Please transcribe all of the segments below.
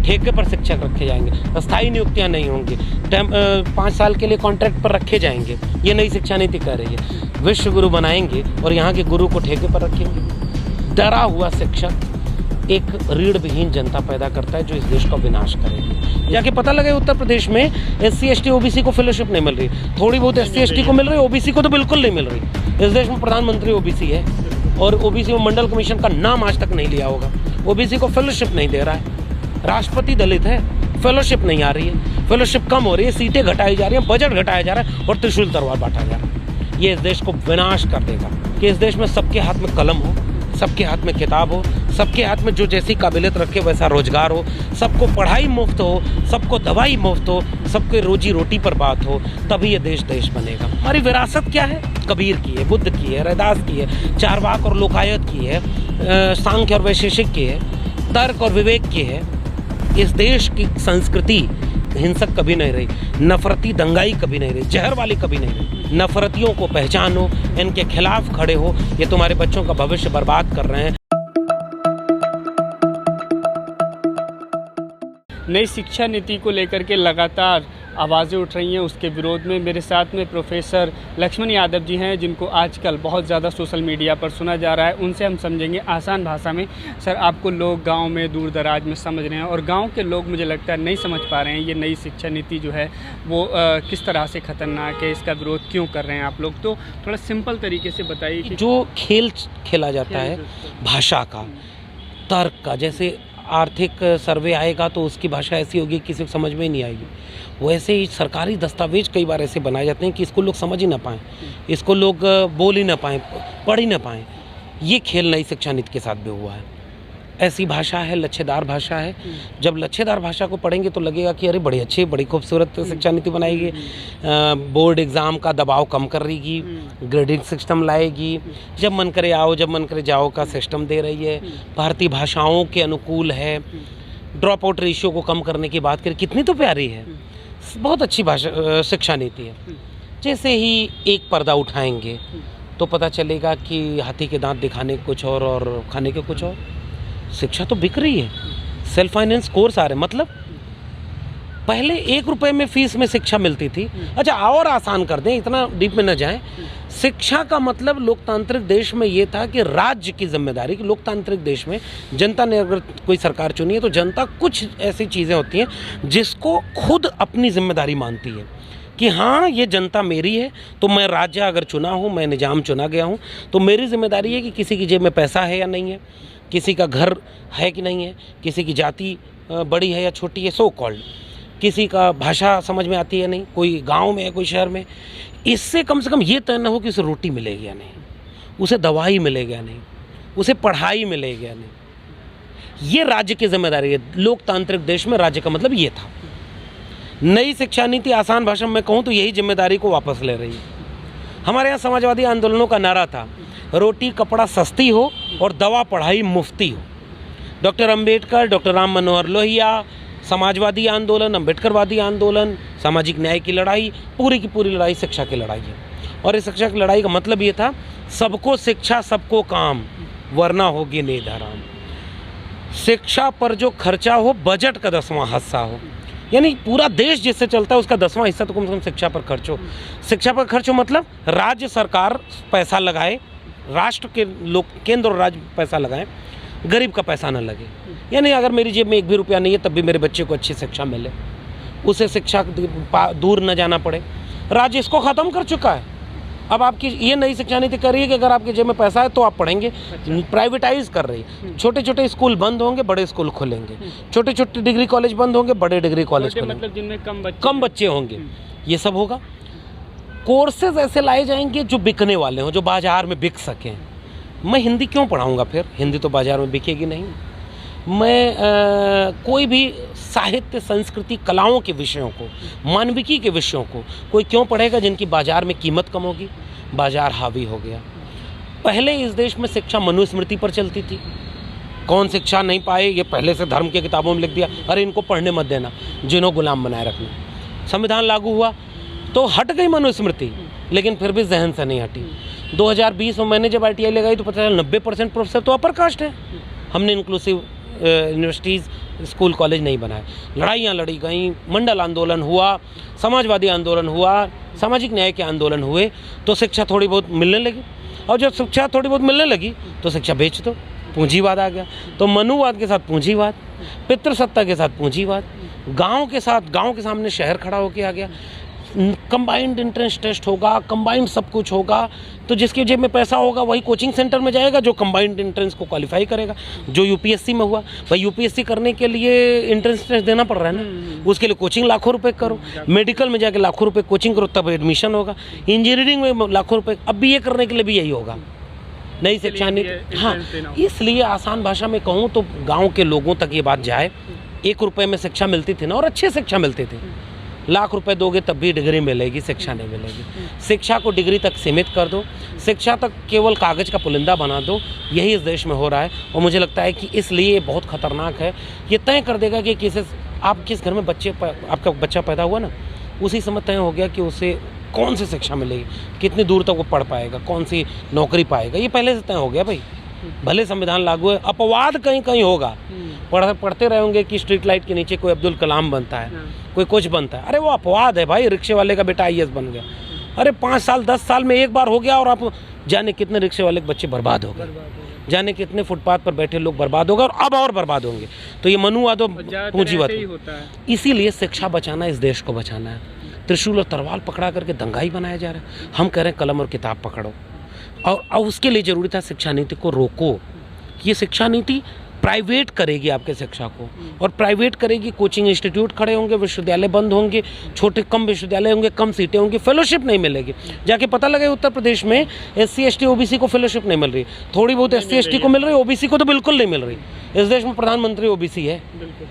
ठेके पर शिक्षक रखे जाएंगे, अस्थायी नियुक्तियां नहीं होंगी, 5 साल के लिए कॉन्ट्रैक्ट पर रखे जाएंगे। ये नई शिक्षा नीति कह रही है। विश्व गुरु बनाएंगे और यहाँ के गुरु को ठेके पर रखेंगे। डरा हुआ शिक्षक एक रीढ़ विहीन जनता पैदा करता है जो इस देश का विनाश करेगी। जाके पता लगे उत्तर प्रदेश में SC ST OBC को फेलोशिप नहीं मिल रही, थोड़ी बहुत SC ST को मिल रही, OBC को तो बिल्कुल नहीं मिल रही। इस देश में प्रधानमंत्री OBC है और OBC में मंडल कमीशन का नाम आज तक नहीं लिया होगा। OBC को फेलोशिप नहीं दे रहा है। राष्ट्रपति दलित है, फेलोशिप नहीं आ रही है, फेलोशिप कम हो रही है, सीटें घटाई जा रही हैं, बजट घटाया जा रहा है और त्रिशूल तलवार बांटा जा रहा है। ये इस देश को विनाश कर देगा कि इस देश में सबके हाथ में कलम हो, सबके हाथ में किताब हो, सबके हाथ में जो जैसी काबिलियत रखे वैसा रोजगार हो, सबको पढ़ाई मुफ्त हो, सबको दवाई मुफ्त हो, सबके रोजी रोटी पर बात हो, तभी ये देश देश बनेगा। हमारी विरासत क्या है? कबीर की है, बुद्ध की है, रैदास की है, चारवाक और लोकायत की है, सांख्य और वैशेषिक की है, तर्क और विवेक की है। इस देश की संस्कृति हिंसक कभी नहीं रही, नफरती दंगाई कभी नहीं रही, जहर वाली कभी नहीं रही। नफरतियों को पहचानो, इनके खिलाफ खड़े हो। ये तुम्हारे बच्चों का भविष्य बर्बाद कर रहे हैं। नई शिक्षा नीति को लेकर के लगातार आवाज़ें उठ रही हैं। उसके विरोध में मेरे साथ में प्रोफेसर लक्ष्मण यादव जी हैं, जिनको आजकल बहुत ज़्यादा सोशल मीडिया पर सुना जा रहा है। उनसे हम समझेंगे आसान भाषा में। सर, आपको लोग गांव में दूर दराज में समझ रहे हैं और गांव के लोग मुझे लगता है नहीं समझ पा रहे हैं ये नई शिक्षा नीति जो है वो किस तरह से ख़तरनाक है, इसका विरोध क्यों कर रहे हैं आप लोग। तो थोड़ा सिंपल तरीके से बताइए कि जो खेल खेला जाता है भाषा का, तर्क का, जैसे आर्थिक सर्वे आएगा तो उसकी भाषा ऐसी होगी किसी को समझ में ही नहीं आएगी। वैसे ही सरकारी दस्तावेज कई बार ऐसे बनाए जाते हैं कि इसको लोग समझ ही ना पाएँ, इसको लोग बोल ही ना पाएँ, पढ़ ही ना पाएँ। ये खेल नई शिक्षा नीति के साथ भी हुआ है। ऐसी भाषा है, लच्छेदार भाषा है। जब लच्छेदार भाषा को पढ़ेंगे तो लगेगा कि अरे बड़ी अच्छी, बड़ी खूबसूरत शिक्षा नीति बनाएगी, बोर्ड एग्ज़ाम का दबाव कम कर रही, ग्रेडिंग सिस्टम लाएगी, जब मन करे आओ जब मन करे जाओ का सिस्टम दे रही है, भारतीय भाषाओं के अनुकूल है, ड्रॉप आउट रेशियो को कम करने की बात करें, कितनी तो प्यारी है, बहुत अच्छी भाषा शिक्षा नीति है। जैसे ही एक पर्दा उठाएंगे तो पता चलेगा कि हाथी के दांत दिखाने कुछ और खाने के कुछ और। शिक्षा तो बिक रही है, सेल्फ फाइनेंस कोर्स आ रहे हैं। मतलब पहले 1 रुपए में फीस में शिक्षा मिलती थी। अच्छा, और आसान कर दें, इतना डीप में न जाएं। शिक्षा का मतलब लोकतांत्रिक देश में ये था कि राज्य की जिम्मेदारी, कि लोकतांत्रिक देश में जनता ने अगर कोई सरकार चुनी है तो जनता कुछ ऐसी चीज़ें होती हैं जिसको खुद अपनी जिम्मेदारी मानती है कि हाँ ये जनता मेरी है, तो मैं राज्य अगर चुना हूँ, मैं निजाम चुना गया हूँ, तो मेरी जिम्मेदारी है कि किसी की जेब में पैसा है या नहीं है, किसी का घर है कि नहीं है, किसी की जाति बड़ी है या छोटी है, सो कॉल्ड, किसी का भाषा समझ में आती है नहीं, कोई गांव में है कोई शहर में। इससे कम से कम ये तय न हो कि उसे रोटी मिलेगी या नहीं, उसे दवाई मिलेगी या नहीं, उसे पढ़ाई मिलेगी या नहीं। ये राज्य की जिम्मेदारी है। लोकतांत्रिक देश में राज्य का मतलब ये था। नई शिक्षा नीति आसान भाषा में कहूँ तो यही जिम्मेदारी को वापस ले रही है। हमारे यहाँ समाजवादी आंदोलनों का नारा था, रोटी कपड़ा सस्ती हो और दवा पढ़ाई मुफ्ती हो। डॉक्टर अंबेडकर, डॉक्टर राम मनोहर लोहिया, समाजवादी आंदोलन, अंबेडकरवादी आंदोलन, सामाजिक न्याय की लड़ाई, पूरी की पूरी लड़ाई शिक्षा की लड़ाई है। और इस शिक्षा की लड़ाई का मतलब ये था, सबको शिक्षा सबको काम, वरना होगी नींद हराम। शिक्षा पर जो खर्चा हो बजट का 10वां हिस्सा हो, यानी पूरा देश जिससे चलता है उसका 10वां हिस्सा तो कम से कम शिक्षा पर खर्च हो। शिक्षा पर खर्च हो मतलब राज्य सरकार पैसा लगाए, राष्ट्र के लोग, केंद्र और राज्य पैसा लगाएं, गरीब का पैसा ना लगे। यानी अगर मेरी जेब में 1 भी रुपया नहीं है तब भी मेरे बच्चे को अच्छी शिक्षा मिले, उसे शिक्षा दूर न जाना पड़े। राज्य इसको ख़त्म कर चुका है। अब आपकी ये नई शिक्षा नीति कर रही है कि अगर आपकी जेब में पैसा है तो आप पढ़ेंगे। प्राइवेटाइज कर रही है। छोटे छोटे स्कूल बंद होंगे, बड़े स्कूल खुलेंगे। छोटे छोटे डिग्री कॉलेज बंद होंगे, बड़े डिग्री कॉलेज खुलेंगे, मतलब जिनमें कम बच्चे होंगे। ये सब होगा। कोर्सेज ऐसे लाए जाएंगे जो बिकने वाले हों, जो बाजार में बिक सकें। मैं हिंदी क्यों पढ़ाऊंगा फिर? हिंदी तो बाजार में बिकेगी नहीं। मैं कोई भी साहित्य, संस्कृति, कलाओं के विषयों को, मानविकी के विषयों को कोई क्यों पढ़ेगा जिनकी बाजार में कीमत कम होगी? बाजार हावी हो गया। पहले इस देश में शिक्षा मनुस्मृति पर चलती थी। कौन शिक्षा नहीं पाए ये पहले से धर्म की किताबों में लिख दिया, अरे इनको पढ़ने मत देना, जिन्हों गुलाम बनाए रखना। संविधान लागू हुआ तो हट गई मनुस्मृति, लेकिन फिर भी जहन से नहीं हटी। 2020 में मैंने जब ITI लगाई तो पता चला 90% प्रोफेसर तो अपर कास्ट है। हमने इंक्लूसिव यूनिवर्सिटीज़ स्कूल कॉलेज नहीं बनाए। लड़ाइयाँ लड़ी गई, मंडल आंदोलन हुआ, समाजवादी आंदोलन हुआ, सामाजिक न्याय के आंदोलन हुए, तो शिक्षा थोड़ी बहुत मिलने लगी। और जब शिक्षा थोड़ी बहुत मिलने लगी तो शिक्षा बेच दो, पूंजीवाद आ गया। तो मनुवाद के साथ पूंजीवाद, पितृसत्ता के साथ पूंजीवाद, गांव के साथ, गांव के सामने शहर खड़ा होके आ गया। कंबाइंड एंट्रेंस टेस्ट होगा, कंबाइंड सब कुछ होगा, तो जिसके जेब में पैसा होगा वही कोचिंग सेंटर में जाएगा जो कंबाइंड एंट्रेंस को क्वालिफाई करेगा। जो यूपीएससी में हुआ, भाई यूपीएससी करने के लिए एंट्रेंस टेस्ट देना पड़ रहा है ना, उसके लिए कोचिंग लाखों रुपए करो, मेडिकल में जाके लाखों रुपए कोचिंग करो तब एडमिशन होगा, इंजीनियरिंग में लाखों रुपए, अब बीए करने के लिए भी यही होगा। नई शिक्षा नीति, हाँ, इसलिए आसान भाषा में कहूँ तो गाँव के लोगों तक ये बात जाए, 1 रुपये में शिक्षा मिलती थी ना, और अच्छी शिक्षा मिलती थी। लाख रुपए दोगे तब भी डिग्री मिलेगी, शिक्षा नहीं मिलेगी। शिक्षा को डिग्री तक सीमित कर दो, शिक्षा तक केवल कागज़ का पुलिंदा बना दो, यही इस देश में हो रहा है। और मुझे लगता है कि इसलिए ये बहुत खतरनाक है। ये तय कर देगा कि आप किस घर में आपका बच्चा पैदा हुआ ना, उसी समय तय हो गया कि उसे कौन सी शिक्षा मिलेगी, कितनी दूर तक वो पढ़ पाएगा, कौन सी नौकरी पाएगा, ये पहले से तय हो गया भाई। भले संविधान लागू है, अपवाद कहीं कहीं होगा। पढ़ते रहेंगे कि स्ट्रीट लाइट के नीचे कोई अब्दुल कलाम बनता है, कोई कुछ बनता है, अरे वो अपवाद है भाई। रिक्शे वाले का बेटा IAS बन गया, अरे 5 साल 10 साल में एक बार हो गया, और आप जाने कितने रिक्शे वाले के बच्चे बर्बाद हो गए, जाने कितने फुटपाथ पर बैठे लोग बर्बाद हो गए, और अब और बर्बाद होंगे। तो ये मनुवाद और पूंजीवाद, इसीलिए शिक्षा बचाना, इस देश को बचाना है। त्रिशूल और तलवार पकड़ा करके दंगाई बनाया जा रहा है। हम कह रहे हैं कलम और किताब पकड़ो, और उसके लिए ज़रूरी था शिक्षा नीति को रोको। ये शिक्षा नीति प्राइवेट करेगी आपके शिक्षा को, और प्राइवेट करेगी, कोचिंग इंस्टीट्यूट खड़े होंगे, विश्वविद्यालय बंद होंगे, छोटे कम विश्वविद्यालय होंगे, कम सीटें होंगी, फेलोशिप नहीं मिलेगी। जाके पता लगे उत्तर प्रदेश में SC ST OBC को फेलोशिप नहीं मिल रही, थोड़ी बहुत SC ST को मिल रही है, OBC को तो बिल्कुल नहीं मिल रही। इस देश में प्रधानमंत्री OBC है,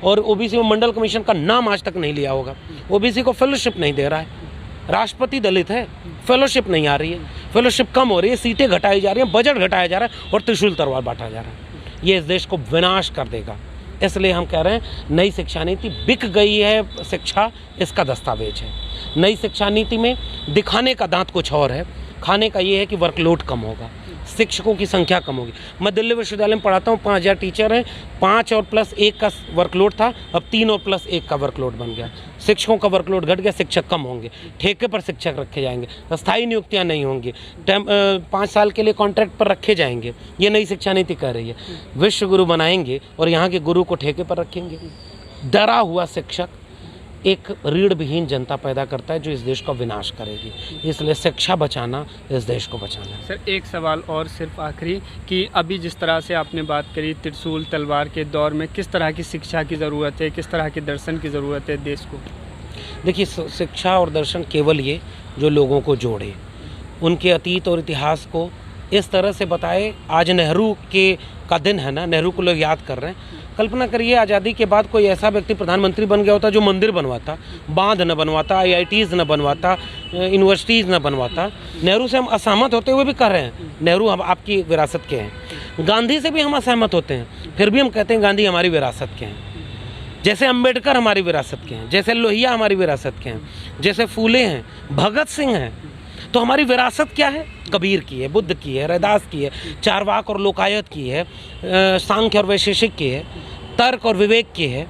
और OBC में मंडल कमीशन का नाम आज तक नहीं लिया होगा। OBC को फेलोशिप नहीं दे रहा है। राष्ट्रपति दलित है, फेलोशिप नहीं आ रही है, फेलोशिप कम हो रही है, सीटें घटाई जा रही हैं, बजट घटाया जा रहा है, और त्रिशूल तलवार बांटा जा रहा है। ये इस देश को विनाश कर देगा। इसलिए हम कह रहे हैं नई शिक्षा नीति, बिक गई है शिक्षा, इसका दस्तावेज है। नई शिक्षा नीति में दिखाने का दांत कुछ और है, खाने का ये है कि वर्कलोड कम होगा, शिक्षकों की संख्या कम होगी। मैं दिल्ली विश्वविद्यालय में पढ़ाता हूँ, 5000 टीचर हैं, 5 और प्लस 1 का वर्कलोड था, अब 3 और प्लस 1 का वर्कलोड बन गया। शिक्षकों का वर्कलोड घट गया, शिक्षक कम होंगे, ठेके पर शिक्षक रखे जाएंगे, स्थायी नियुक्तियां नहीं होंगी, 5 साल के लिए कॉन्ट्रैक्ट पर रखे जाएंगे। ये नई शिक्षा नीति कह रही है। विश्व गुरु बनाएंगे और यहाँ के गुरु को ठेके पर रखेंगे। डरा हुआ शिक्षक एक रीढ़ विहीन जनता पैदा करता है जो इस देश का विनाश करेगी। इसलिए शिक्षा बचाना, इस देश को बचाना है। सर, एक सवाल और सिर्फ आखिरी, कि अभी जिस तरह से आपने बात करी त्रिशूल तलवार के दौर में किस तरह की शिक्षा की ज़रूरत है, किस तरह के दर्शन की ज़रूरत है देश को? देखिए, शिक्षा और दर्शन केवल ये जो लोगों को जोड़े, उनके अतीत और इतिहास को इस तरह से बताए। आज नेहरू का दिन है ना, नेहरू को लोग याद कर रहे हैं। कल्पना करिए आज़ादी के बाद कोई ऐसा व्यक्ति प्रधानमंत्री बन गया होता जो मंदिर बनवाता, बांध न बनवाता, IITs न बनवाता, यूनिवर्सिटीज़ न बनवाता। नेहरू से हम असहमत होते हुए भी कह रहे हैं नेहरू हम आपकी विरासत के हैं। गांधी से भी हम असहमत होते हैं, फिर भी हम कहते हैं गांधी हमारी विरासत के हैं। जैसे अम्बेडकर हमारी विरासत के हैं, जैसे लोहिया हमारी विरासत के हैं, जैसे फूले हैं, भगत सिंह हैं। तो हमारी विरासत क्या है? कबीर की है, बुद्ध की है, रैदास की है, चारवाक और लोकायत की है, सांख्य और वैशेषिक की है, तर्क और विवेक की है।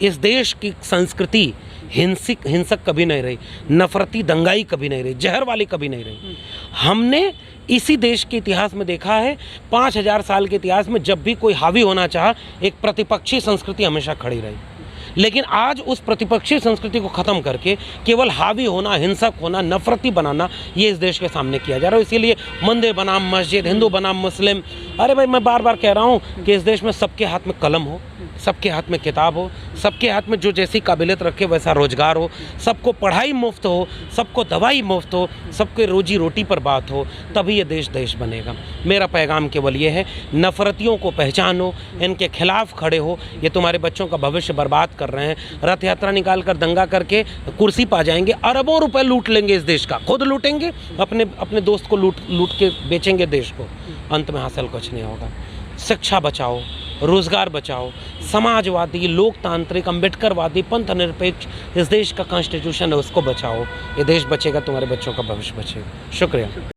इस देश की संस्कृति हिंसक कभी नहीं रही, नफरती दंगाई कभी नहीं रही, जहर वाली कभी नहीं रही। हमने इसी देश के इतिहास में देखा है, 5000 साल के इतिहास में जब भी कोई हावी होना चाहा, एक प्रतिपक्षी संस्कृति हमेशा खड़ी रही। लेकिन आज उस प्रतिपक्षी संस्कृति को ख़त्म करके केवल हावी होना, हिंसक होना, नफरती बनाना, ये इस देश के सामने किया जा रहा है। इसीलिए मंदिर बनाम मस्जिद, हिंदू बनाम मुस्लिम। अरे भाई, मैं बार बार कह रहा हूँ कि इस देश में सबके हाथ में कलम हो, सबके हाथ में किताब हो, सबके हाथ में जो जैसी काबिलियत रखे वैसा रोजगार हो, सबको पढ़ाई मुफ्त हो, सबको दवाई मुफ्त हो, सबके रोजी रोटी पर बात हो, तभी ये देश देश बनेगा। मेरा पैगाम केवल ये है, नफरतियों को पहचानो, इनके खिलाफ खड़े हो। ये तुम्हारे बच्चों का भविष्य बर्बाद कर रहे हैं। रथ यात्रा निकाल कर दंगा करके कुर्सी पा जाएंगे, अरबों रुपए लूट लेंगे इस देश का, खुद लूटेंगे, अपने दोस्त को लूट के बेचेंगे देश को। अंत में हासिल कुछ नहीं होगा। शिक्षा बचाओ, रोजगार बचाओ, समाजवादी, लोकतांत्रिक, अम्बेडकरवादी, पंथ निरपेक्ष इस देश का कॉन्स्टिट्यूशन है, उसको बचाओ। ये देश बचेगा, तुम्हारे बच्चों का भविष्य बचेगा। शुक्रिया।